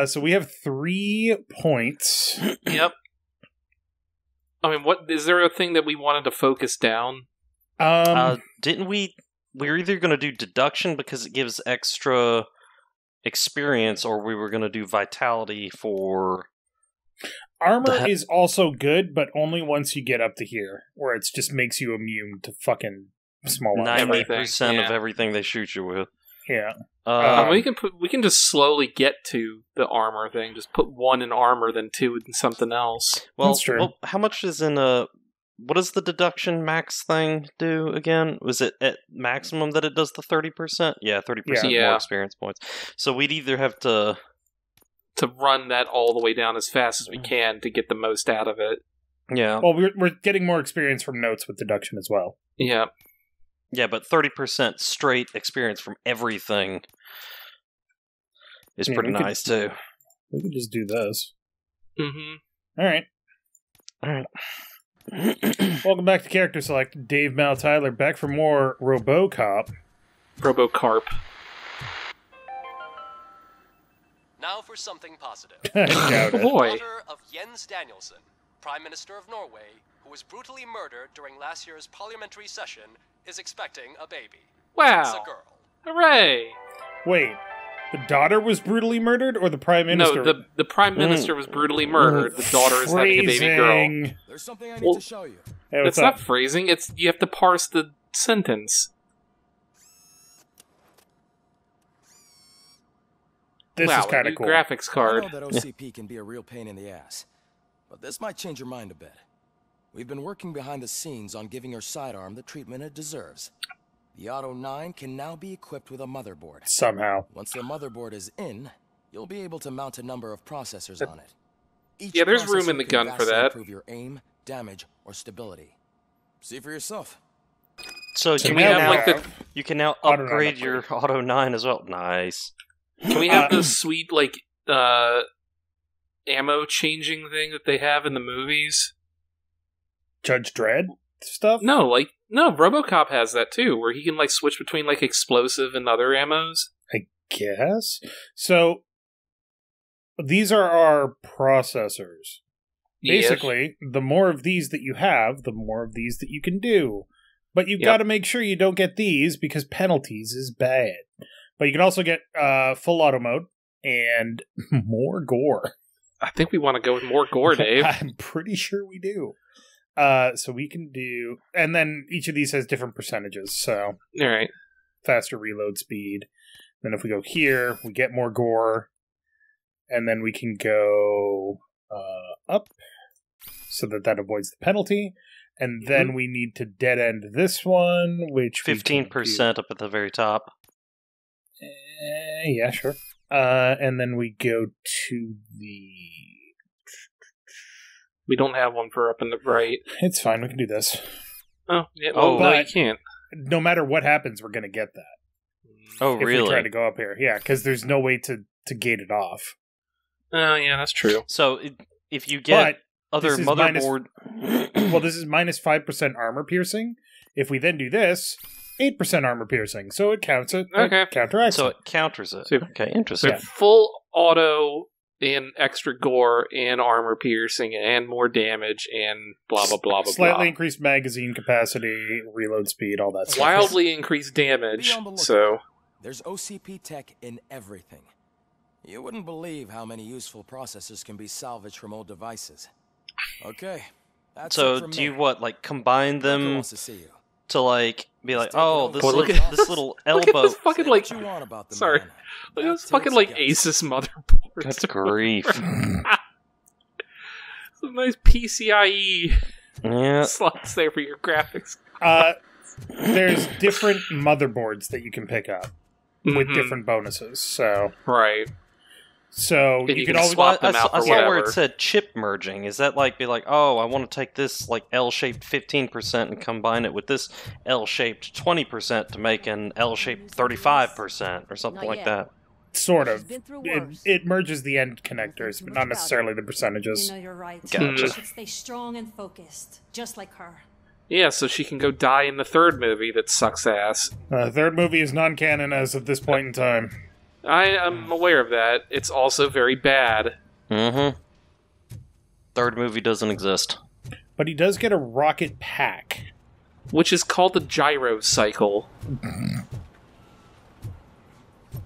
So we have 3 points. Yep. I mean, what is there a thing that we wanted to focus down? Didn't we? We were either going to do deduction because it gives extra experience, or we were going to do vitality for... Armor is also good, but only once you get up to here, where it just makes you immune to fucking small 90% of everything they shoot you with. Yeah. We can just slowly get to the armor thing. Just put 1 in armor, then 2 in something else. Well, that's true. Well, how much is in a... What does the deduction max thing do again? Was it at maximum that it does the 30%? Yeah, 30% more experience points. So we'd either have to run that all the way down as fast as we can to get the most out of it. Yeah. Well, we're getting more experience from notes with deduction as well. Yeah. Yeah, but 30% straight experience from everything is pretty nice, too. We could just do this. Mm-hmm. All right. Welcome back to Character Select. Dave, Mal, Tyler, back for more Robocop. Robocarp. Now for something positive. The daughter of Jens Danielson, Prime Minister of Norway, who was brutally murdered during last year's parliamentary session, is expecting a baby. Wow. It's a girl. Hooray! Wait, the daughter was brutally murdered, or the Prime Minister? No, the Prime Minister was brutally murdered. The daughter is having a baby girl. There's something I need to show you. Hey, it's not phrasing, you have to parse the sentence. This is kind of cool. Graphics card. I know that OCP can be a real pain in the ass, but this might change your mind a bit. We've been working behind the scenes on giving your sidearm the treatment it deserves. The Auto 9 can now be equipped with a motherboard. Somehow. Once the motherboard is in, you'll be able to mount a number of processors on it. Each there's room in the gun for that. Improve your aim, damage, or stability. See for yourself. So you can now upgrade your Auto 9 as well. Nice. Can we have the sweet, ammo changing thing that they have in the movies? Judge Dredd stuff? No, Robocop has that too, where he can, switch between, explosive and other ammos. I guess. So, these are our processors. Basically, the more of these that you have, the more of these that you can do. But you've got to make sure you don't get these, because penalties is bad. But you can also get full auto mode and more gore. I think we want to go with more gore, Dave. I'm pretty sure we do. So we can do... And then each of these has different percentages, so... All right. Faster reload speed. Then if we go here, we get more gore. And then we can go up, so that avoids the penalty. And then we need to dead-end this one, which... 15% up at the very top. Yeah, sure. And then we go to the... We don't have one for up in the right. It's fine, we can do this. Oh, yeah. No, you can't. No matter what happens, we're going to get that. Oh, really? If we try to go up here. Yeah, because there's no way to gate it off. Oh, yeah, that's true. So, if you get other motherboard... Well, this is minus 5% armor piercing. If we then do this... 8% armor piercing, so it counts it. Okay. Counteracts. So it counters it. So, okay, interesting. So full auto and extra gore and armor piercing and more damage and blah blah blah blah. Slightly increased magazine capacity, reload speed, all that stuff. Wildly increased damage. So there's OCP tech in everything. You wouldn't believe how many useful processors can be salvaged from old devices. Okay. That's so do you combine them to be like, oh, this little elbow. Look at this fucking sorry. Look at this fucking Asus motherboard. That's grief. Some nice PCIe slots there for your graphics. There's different motherboards that you can pick up with different bonuses. So right. So you can always swap them out for whatever. I saw where it said chip merging. Is that be like, oh, I want to take this L-shaped 15% and combine it with this L-shaped 20% to make an L-shaped 35% or something like that? Sort of. It merges the end connectors, but not necessarily the percentages. You know you're right. Gotcha. Should stay strong and focused, just like her. Yeah, so she can go die in the third movie that sucks ass. The third movie is non-canon as of this point in time. I'm aware of that. It's also very bad. Mm-hmm. Third movie doesn't exist. But he does get a rocket pack. Which is called the gyro cycle.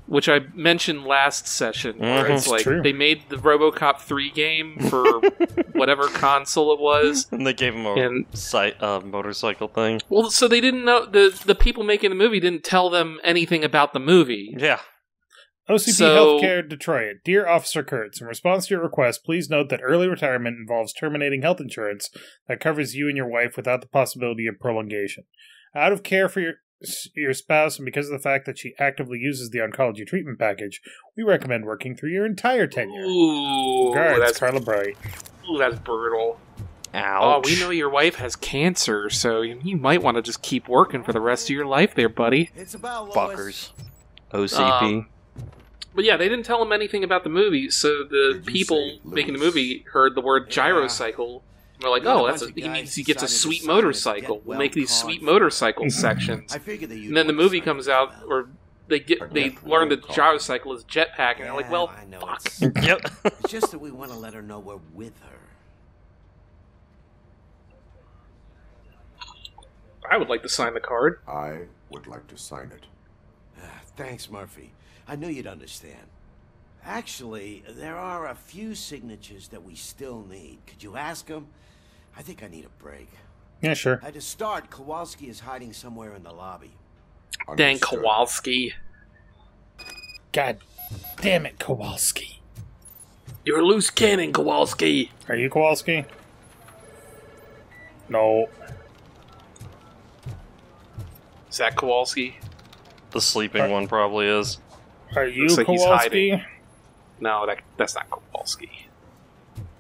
Which I mentioned last session. Where it's like, true. they made the Robocop 3 game for whatever console it was. And they gave him a motorcycle thing. Well, so they didn't know, the people making the movie didn't tell them anything about the movie. Yeah. OCP Healthcare Detroit. Dear Officer Kurtz, in response to your request, please note that early retirement involves terminating health insurance that covers you and your wife without the possibility of prolongation. Out of care for your spouse, and because of the fact that she actively uses the oncology treatment package, we recommend working through your entire tenure. Ooh, Regards, that's Carla Bright. Ooh, that's brutal. Ouch. Oh, we know your wife has cancer, so you might want to just keep working for the rest of your life there, buddy. It's about Fuckers. OCP. But yeah, they didn't tell him anything about the movie, so the people making the movie heard the word gyrocycle. And they're like, oh, he means he gets a sweet motorcycle. We'll make these sweet motorcycle sections. And then the movie comes out, or they learn the gyrocycle is jetpack, and they're like, well, fuck. Yep. It's just that we want to let her know we're with her. I would like to sign the card. I would like to sign it. Thanks, Murphy. I knew you'd understand. Actually, there are a few signatures that we still need. Could you ask him? I think I need a break. Yeah, sure. To start, Kowalski is hiding somewhere in the lobby. Dang Kowalski. God damn it, Kowalski. You're a loose cannon, Kowalski. Are you Kowalski? No. Is that Kowalski? The sleeping one probably is. Are you Looks like he's Kowalski? hiding. No, that's not Kowalski.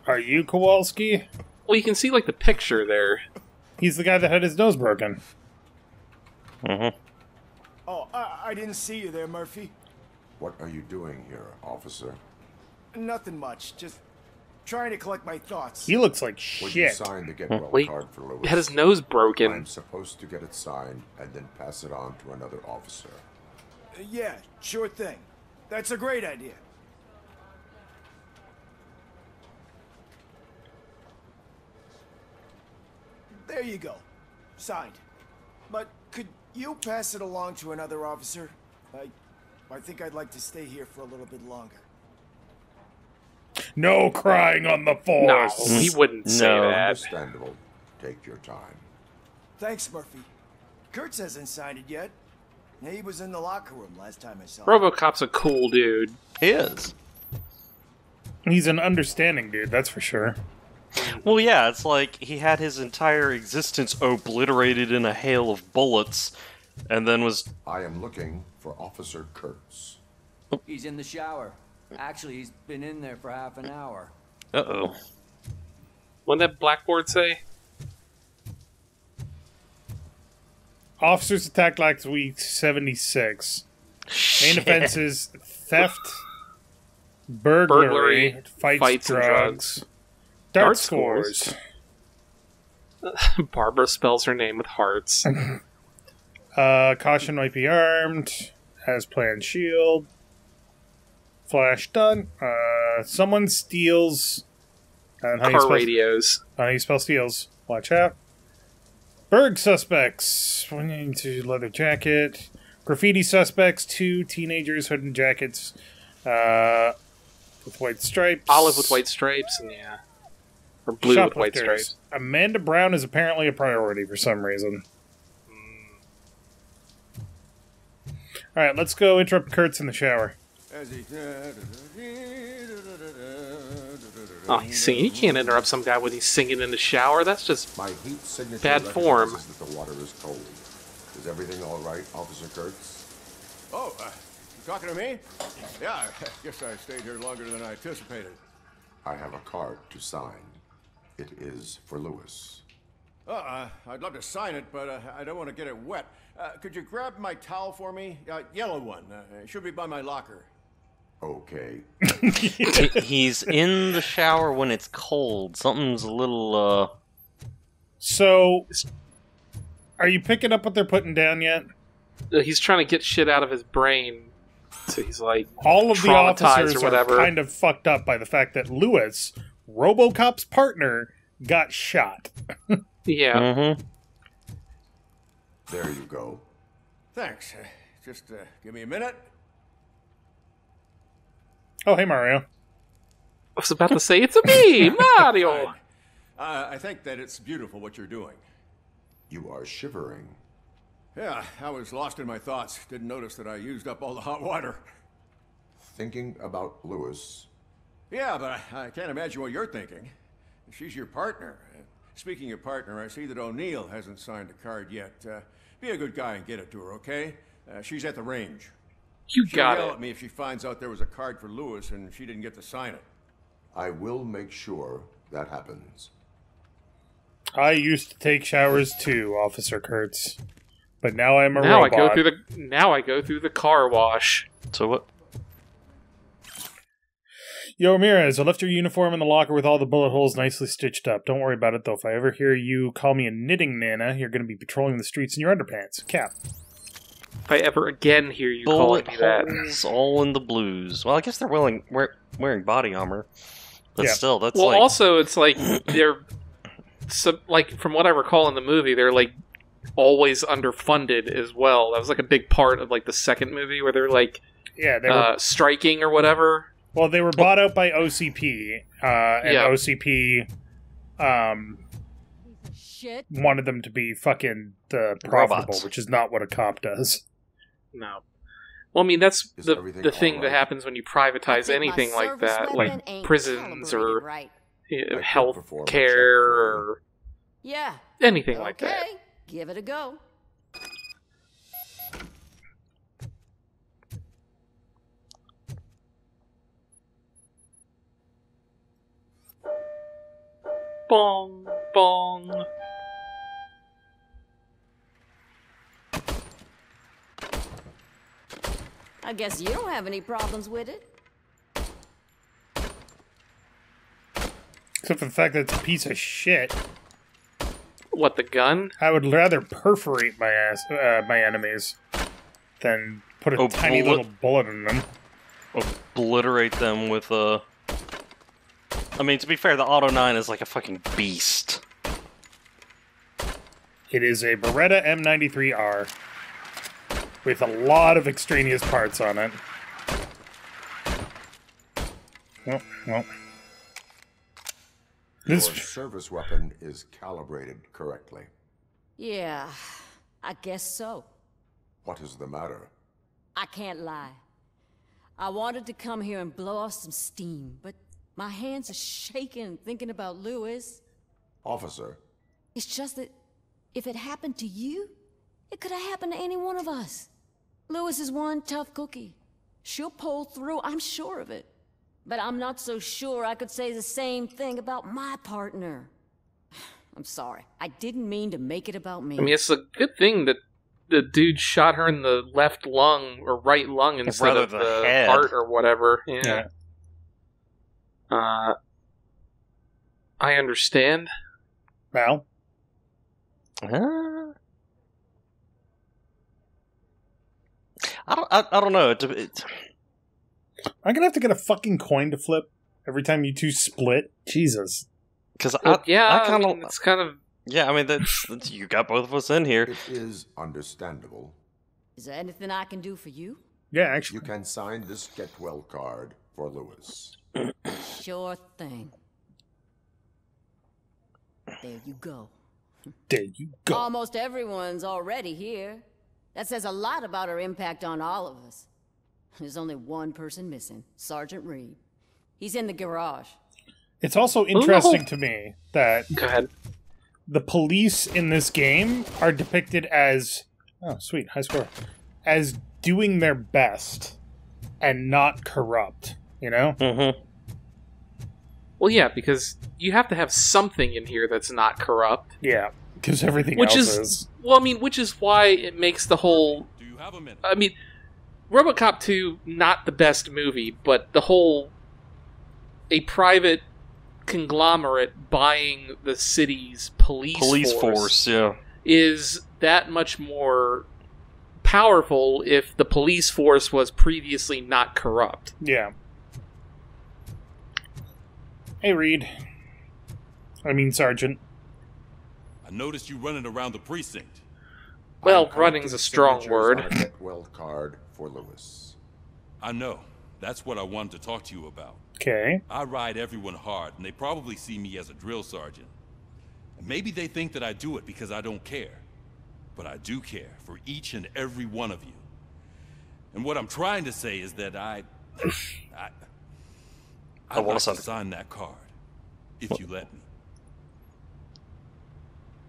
Are you Kowalski? Well, you can see, like, the picture there. He's the guy that had his nose broken. Mm-hmm. Oh, I didn't see you there, Murphy. What are you doing here, officer? Nothing much. Just trying to collect my thoughts. He looks like When you shit. sign the get well Wait, card for Lewis, He had his nose broken. I'm supposed to get it signed and then pass it on to another officer. Yeah, sure thing. That's a great idea. There you go. Signed. But could you pass it along to another officer? I think I'd like to stay here for a little bit longer. No crying on the No, force. he wouldn't say that. Understandable. Take your time. Thanks, Murphy. Kurtz hasn't signed it yet. He was in the locker room last time I saw him. Robocop's a cool dude. He is. He's an understanding dude, that's for sure. Well, yeah, it's like he had his entire existence obliterated in a hail of bullets, and then was... I am looking for Officer Kurtz. He's in the shower. Actually, he's been in there for half an hour. Uh-oh. What did that blackboard say? Officers attacked last week 76. Main offenses: theft, burglary, fights and drugs. Dart scores. Barbara spells her name with hearts. Caution might be armed. Has planned shield. Flash done. Someone steals. Car radios. How you spell steals? Watch out. Berg suspects. 1 into leather jacket. Graffiti suspects. 2 teenagers, hood and jackets. With white stripes. Olive with white stripes, and yeah. Or blue with white stripes. Amanda Brown is apparently a priority for some reason. Alright, let's go interrupt Kurtz in the shower. Oh, he's singing. You can't interrupt some guy when he's singing in the shower. That's just My heat signature bad form. recognizes that the water is cold. Is everything all right, Officer Kurtz? Oh, you talking to me? Yeah, I guess I stayed here longer than I anticipated. I have a card to sign. It is for Lewis. I'd love to sign it, but I don't want to get it wet. Could you grab my towel for me? Yellow one. It should be by my locker. Okay. He's in the shower when it's cold. Something's a little, So, are you picking up what they're putting down yet? he's trying to get shit out of his brain So he's like all of the officers or whatever. are kind of fucked up by the fact that Lewis, Robocop's partner, got shot. Yeah. Mm-hmm. There you go. Thanks. Just give me a minute. Oh, hey, Mario. I was about to say, it's a me, Mario! I think that it's beautiful what you're doing. You are shivering. Yeah, I was lost in my thoughts. Didn't notice that I used up all the hot water. Thinking about Lewis. Yeah, but I can't imagine what you're thinking. She's your partner. Speaking of partner, I see that O'Neill hasn't signed a card yet. Be a good guy and get it to her, okay? She's at the range. You got She'll it. yell at me if she finds out there was a card for Lewis and she didn't get to sign it. I will make sure that happens. I used to take showers too, Officer Kurtz. But now I'm a now robot. I go through the car wash. So what? Yo, Ramirez, I left your uniform in the locker with all the bullet holes nicely stitched up. Don't worry about it, though. If I ever hear you call me a knitting nana, you're going to be patrolling the streets in your underpants. Cap. If I ever again hear you calling me that. Holes all in the blues. Well, I guess they're wearing body armor. But still, that's well, like... also, it's like, they're... So, like, from what I recall in the movie, they're, like, always underfunded as well. That was, like, a big part of, like, the second movie where they're, like, they were striking or whatever. Well, they were bought out by OCP, and OCP wanted them to be fucking profitable, robots, which is not what a cop does. No. Well, I mean, that's the thing that happens when you privatize anything like that, like prisons or health care or anything like that. Give it a go. Bong, bong. I guess you don't have any problems with it. Except for the fact that it's a piece of shit. What, the gun? I would rather perforate my enemies than put a tiny little bullet in them. Obliterate them with a... I mean, to be fair, the Auto 9 is like a fucking beast. It is a Beretta M93R with a lot of extraneous parts on it. Well. Your service weapon is calibrated correctly. Yeah, I guess so. What is the matter? I can't lie. I wanted to come here and blow off some steam, but my hands are shaking thinking about Lewis. Officer. It's just that if it happened to you, it could have happened to any one of us. Lewis is one tough cookie. She'll pull through, I'm sure of it. But I'm not so sure I could say the same thing about my partner. I'm sorry. I didn't mean to make it about me. I mean, it's a good thing that the dude shot her in the left lung or right lung instead of the head. heart or whatever. Yeah. I understand. Well. I don't know. I'm gonna have to get a fucking coin to flip every time you two split. Jesus. Because it's kind of... Yeah, I mean, that's you got both of us in here. It is understandable. Is there anything I can do for you? Yeah, actually. You can sign this get well card for Lewis. Sure thing. There you go. There you go. Almost everyone's already here. That says a lot about her impact on all of us. There's only one person missing, Sergeant Reed. He's in the garage. It's also interesting to me that Go ahead. The police in this game are depicted as, oh sweet, high score, as doing their best and not corrupt, you know? Mm-hmm. Well, yeah, because you have to have something in here that's not corrupt. Yeah, because everything else is. Well, I mean, which is why it makes the whole... Do you have a minute? I mean, Robocop 2, not the best movie, but the whole... A private conglomerate buying the city's police force yeah, is that much more powerful if the police force was previously not corrupt. Yeah. Hey, Reed. I mean, Sergeant. I noticed you running around the precinct. Well, running's a strong word. On a get well card for Lewis. I know. That's what I wanted to talk to you about. Okay. I ride everyone hard, and they probably see me as a drill sergeant. And maybe they think that I do it because I don't care. But I do care for each and every one of you. And what I'm trying to say is that I'd like to sign that card, if you let me.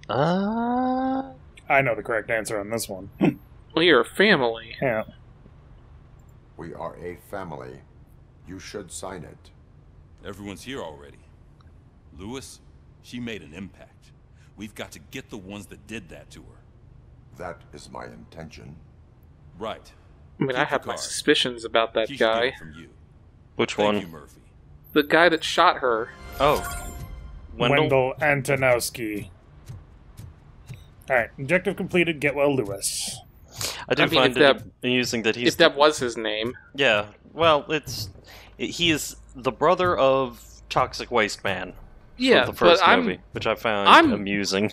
I know the correct answer on this one. Well, you're a family. Yeah. We are a family. You should sign it. Everyone's here already. Lewis, she made an impact. We've got to get the ones that did that to her. That is my intention. Right. I mean, I have my suspicions about that She's guy. getting from you. Which Thank one? you, Murphy. The guy that shot her. Oh. Wendell Antonowski. Alright, objective completed, get well Lewis. I do find it amusing that he's... If that was his name. Yeah, well, he is the brother of Toxic Waste Man. Yeah, from the first but movie, which I found amusing.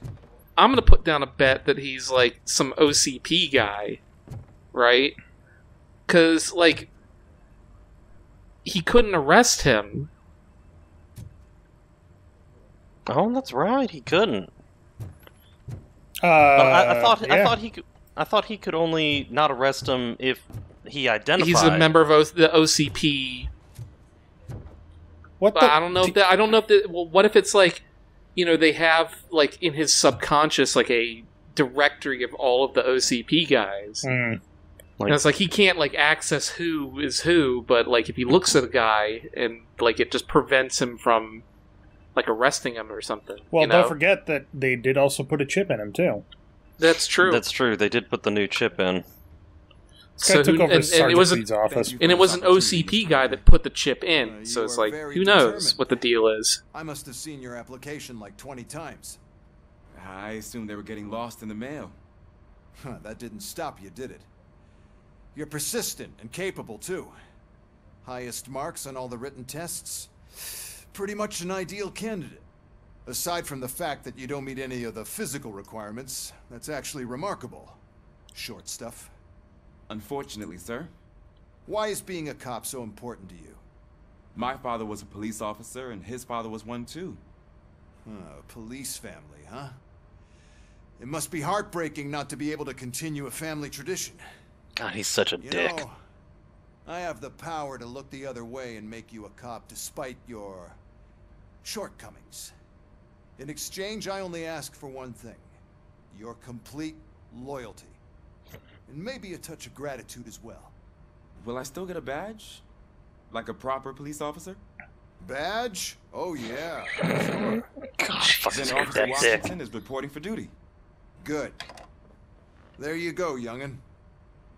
I'm gonna put down a bet that he's, like, some OCP guy. Right? Because, like, he couldn't arrest him. Oh, that's right, he couldn't. I thought he could only not arrest him if he identified. He's a member of the OCP. What? I don't know if that. I don't know if that. Well, what if it's like, you know, they have like in his subconscious like a directory of all of the OCP guys. And it's like he can't like access who is who, but like if he looks at a guy and like it just prevents him from like arresting him or something. Well, you know? don't forget that they did also put a chip in him too. That's true. That's true. They did put the new chip in. So took over Sergeant Reed's office. And it was an OCP guy that put the chip in. So it's like, who knows what the deal is? I must have seen your application like 20 times. I assumed they were getting lost in the mail. Huh, that didn't stop you, did it? You're persistent and capable, too. Highest marks on all the written tests. Pretty much an ideal candidate. Aside from the fact that you don't meet any of the physical requirements, that's actually remarkable. Short stuff. Unfortunately, sir. Why is being a cop so important to you? My father was a police officer, and his father was one too. A police family, huh? It must be heartbreaking not to be able to continue a family tradition. God, he's such a dick. Know, I have the power to look the other way and make you a cop despite your shortcomings. In exchange, I only ask for one thing. Your complete loyalty. And maybe a touch of gratitude as well. Will I still get a badge? Like a proper police officer? Badge? Oh yeah, sure. God, fucking Then Officer Washington is reporting for duty. Good. There you go, young'un.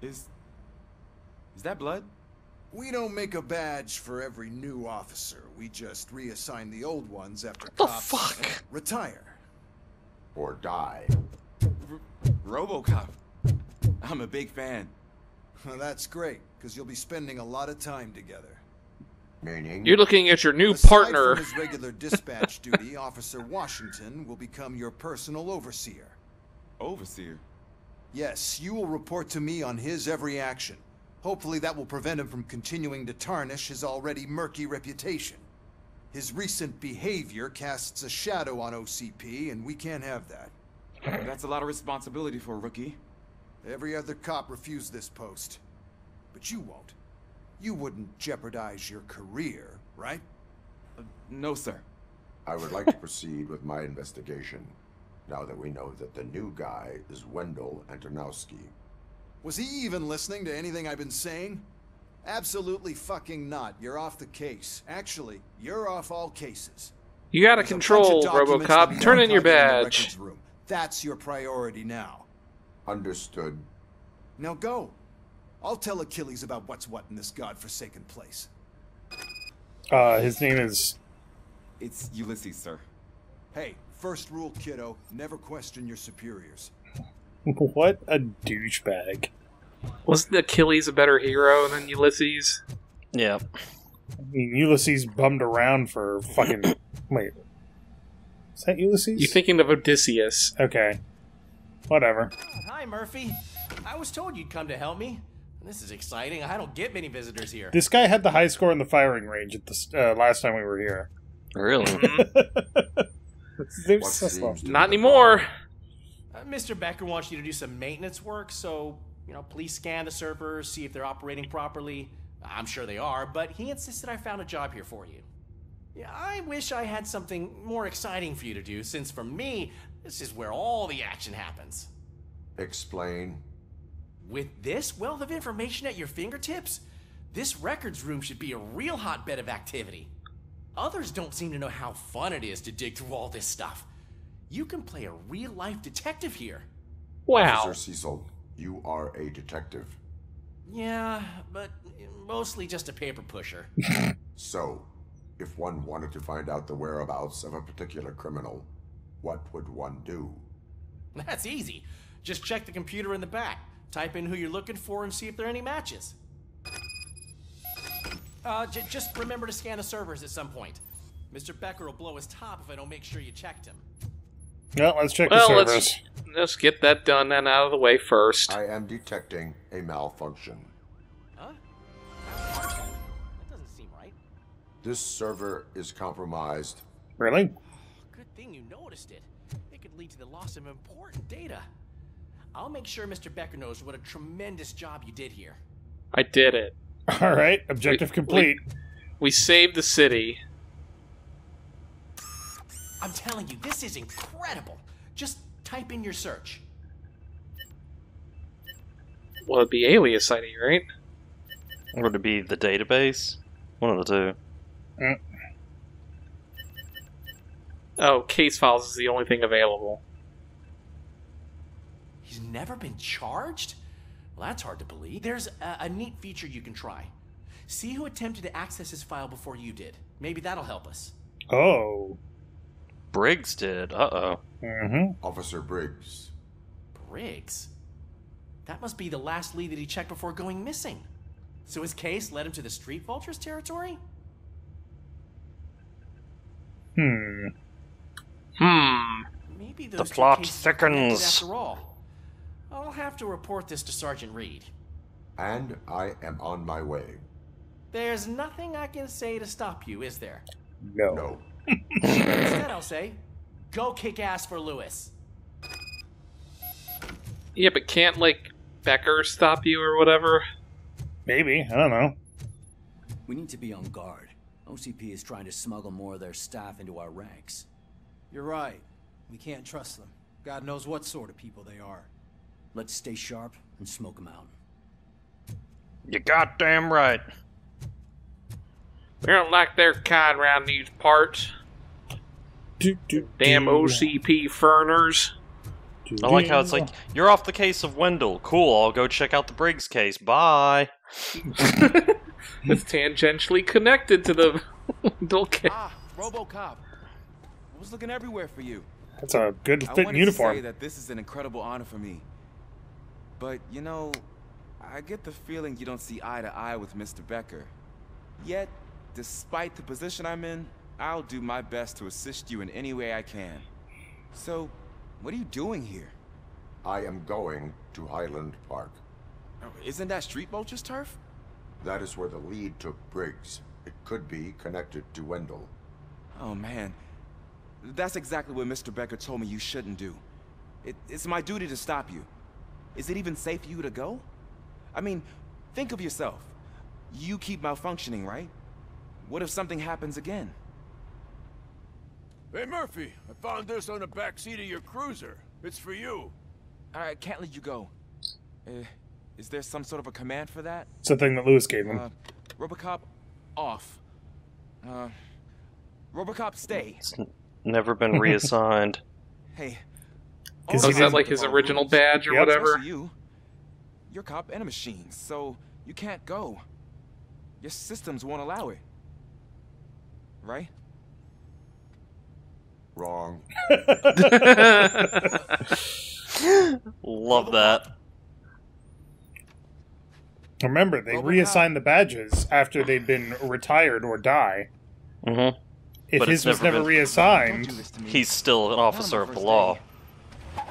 Is that blood? We don't make a badge for every new officer. We just reassign the old ones after cops retire. Or die. Robocop. I'm a big fan. Well, that's great, because you'll be spending a lot of time together. Meaning? You're looking at your new Aside partner. from his regular dispatch duty, Officer Washington will become your personal overseer. Overseer? Yes, you will report to me on his every action. Hopefully that will prevent him from continuing to tarnish his already murky reputation. His recent behavior casts a shadow on OCP, and we can't have that. That's a lot of responsibility for a rookie. Every other cop refused this post. But you won't. You wouldn't jeopardize your career, right? No, sir. I would like to proceed with my investigation, now that we know that the new guy is Wendell Antonowski. Was he even listening to anything I've been saying? Absolutely fucking not. You're off the case. Actually, you're off all cases. You gotta control, Robocop. Turn in your badge. That's your priority now. Understood. Now go. I'll tell Achilles about what's what in this godforsaken place. His name is... It's Ulysses, sir. Hey, first rule, kiddo. Never question your superiors. What a douchebag. Wasn't Achilles a better hero than Ulysses? Yeah. I mean, Ulysses bummed around for fucking... Wait. Is that Ulysses? You're thinking of Odysseus. Okay. Whatever. Hi, Murphy. I was told you'd come to help me. This is exciting. I don't get many visitors here. This guy had the high score in the firing range at the last time we were here. Really? Not anymore. Mr. Becker wants you to do some maintenance work, so, please scan the servers, see if they're operating properly. I'm sure they are, but he insisted I found a job here for you. Yeah, I wish I had something more exciting for you to do, since for me, this is where all the action happens. Explain. With this wealth of information at your fingertips, this records room should be a real hotbed of activity. Others don't seem to know how fun it is to dig through all this stuff. You can play a real-life detective here. Wow. Officer Cecil, you are a detective. Yeah, but mostly just a paper pusher. So, if one wanted to find out the whereabouts of a particular criminal, what would one do? That's easy. Just check the computer in the back. Type in who you're looking for and see if there are any matches. Just remember to scan the servers at some point. Mr. Becker will blow his top if I don't make sure you checked him. Well, let's check the servers. Let's get that done and out of the way first. I am detecting a malfunction. Huh? That doesn't seem right. This server is compromised. Really? Good thing you noticed it. It could lead to the loss of important data. I'll make sure Mr. Becker knows what a tremendous job you did here. I did it. All right, objective complete. We saved the city. I'm telling you, this is incredible. Just type in your search. Well, it'd be Alias ID, right? Or would it be the database? One of the two. Oh, case files is the only thing available. He's never been charged? Well, that's hard to believe. There's a neat feature you can try. See who attempted to access his file before you did. Maybe that'll help us. Oh. Briggs did. Uh-oh. Officer Briggs. Briggs? That must be the last lead that he checked before going missing. So his case led him to the Street Vultures territory? Maybe those the plot two cases thickens. after all. I'll have to report this to Sergeant Reed. And I am on my way. There's nothing I can say to stop you, is there? No. Instead, I'll say, go kick ass for Lewis. Yeah, but can't, Becker stop you or whatever? Maybe. I don't know. We need to be on guard. OCP is trying to smuggle more of their staff into our ranks. You're right. We can't trust them. God knows what sort of people they are. Let's stay sharp and smoke them out. You goddamn right. We don't like their kind around these parts. Damn OCP ferners. I like how it's like, you're off the case of Wendell. Cool, I'll go check out the Briggs case. Bye. It's tangentially connected to the Wendell case. Robocop. I was looking everywhere for you. That's a good I fit wanted uniform. to say that this is an incredible honor for me. But, I get the feeling you don't see eye to eye with Mr. Becker. Yet, despite the position I'm in, I'll do my best to assist you in any way I can. So, what are you doing here? I am going to Highland Park. Oh, isn't that Street Vulture's turf? That is where the lead took Briggs. It could be connected to Wendell. Oh, man. That's exactly what Mr. Becker told me you shouldn't do. It's my duty to stop you. Is it even safe for you to go? I mean, think of yourself. You keep malfunctioning, right? What if something happens again? Hey, Murphy, I found this on the back seat of your cruiser. It's for you. I can't let you go. Is there some sort of a command for that? It's the thing that Lewis gave him. Robocop, off. Robocop, stay. It's never been reassigned. Hey. Is that like his original badge or whatever? You're a cop and a machine, so you can't go. Your systems won't allow it. Right? Wrong. Love that. Remember, they reassign the badges after they've been retired or die. Mm-hmm. If but his was never reassigned, he's still an officer of the law.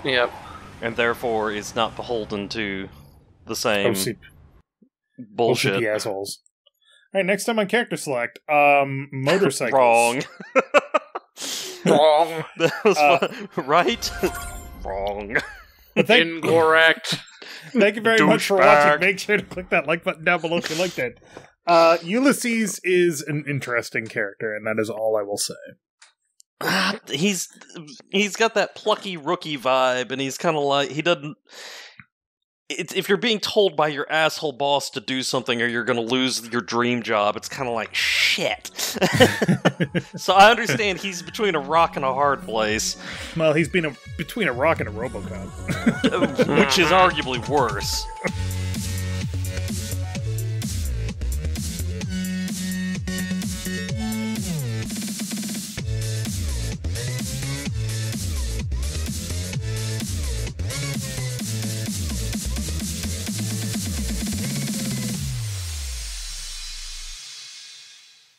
Yep. And therefore is not beholden to the same bullshit. OCP assholes. Alright, next time on Character Select, motorcycles. Wrong. Wrong. That was fun. Right? Wrong. Incorrect. Thank you very much for watching. Make sure to click that like button down below if you liked it. Ulysses is an interesting character, and that is all I will say. He's got that plucky rookie vibe, and he's kind of like, he doesn't... if you're being told by your asshole boss to do something or you're going to lose your dream job, it's kind of like, shit. So I understand he's between a rock and a hard place. Well, he's been between a rock and a Robocop. Which is arguably worse.